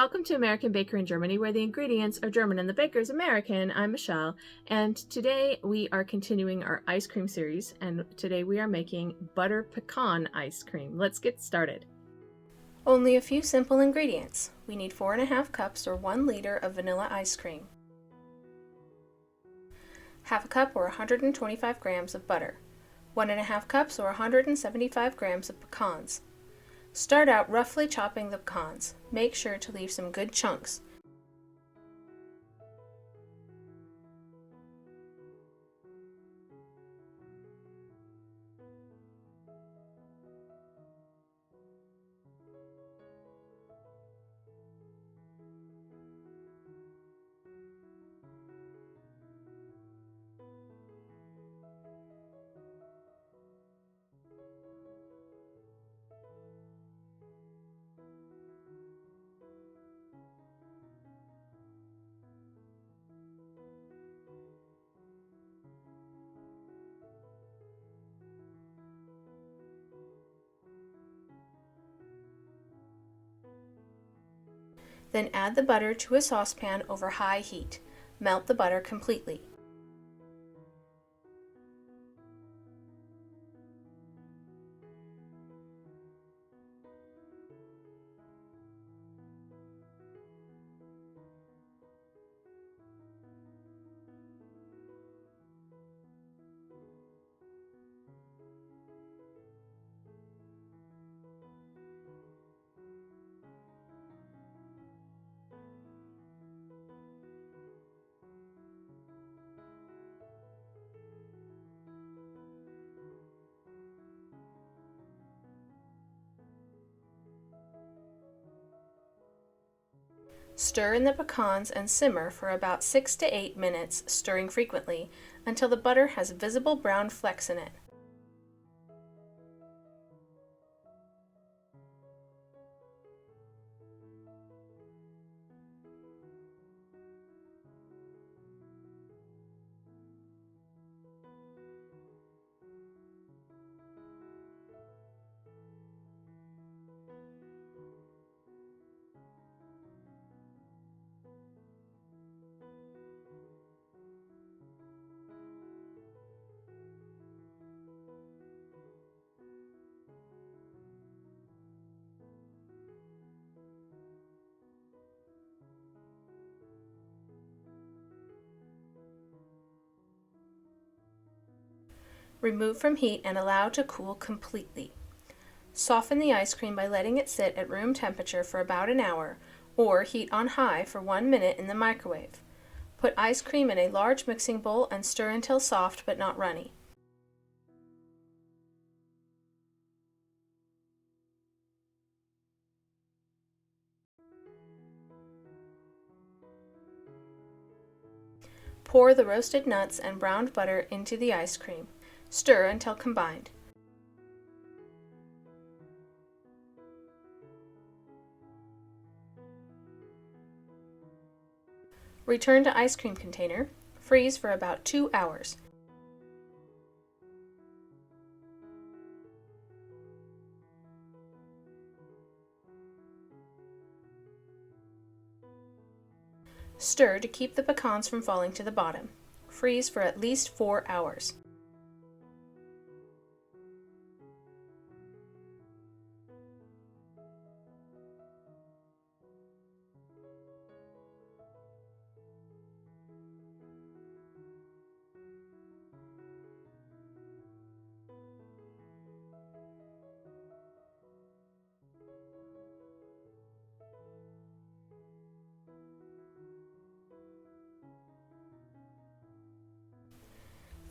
Welcome to American Baker in Germany, where the ingredients are German and the baker is American. I'm Michelle, and today we are continuing our ice cream series, and today we are making butter pecan ice cream. Let's get started. Only a few simple ingredients. We need 4½ cups or 1 liter of vanilla ice cream, ½ cup or 125 grams of butter, 1½ cups or 175 grams of pecans. Start out roughly chopping the pecans. Make sure to leave some good chunks. Then add the butter to a saucepan over high heat. Melt the butter completely. Stir in the pecans and simmer for about 6 to 8 minutes, stirring frequently until the butter has visible brown flecks in it. Remove from heat and allow to cool completely. Soften the ice cream by letting it sit at room temperature for about an hour, or heat on high for 1 minute in the microwave. Put ice cream in a large mixing bowl and stir until soft but not runny. Pour the roasted nuts and browned butter into the ice cream. Stir until combined. Return to ice cream container. Freeze for about 2 hours. Stir to keep the pecans from falling to the bottom. Freeze for at least 4 hours.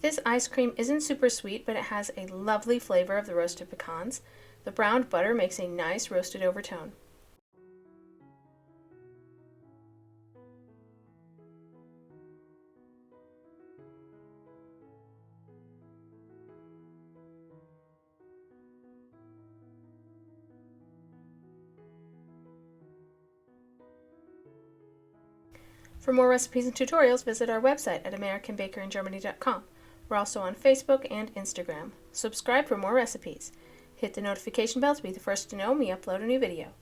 This ice cream isn't super sweet, but it has a lovely flavor of the roasted pecans. The browned butter makes a nice roasted overtone. For more recipes and tutorials, visit our website at AmericanBakerInGermany.com. We're also on Facebook and Instagram. Subscribe for more recipes. Hit the notification bell to be the first to know when we upload a new video.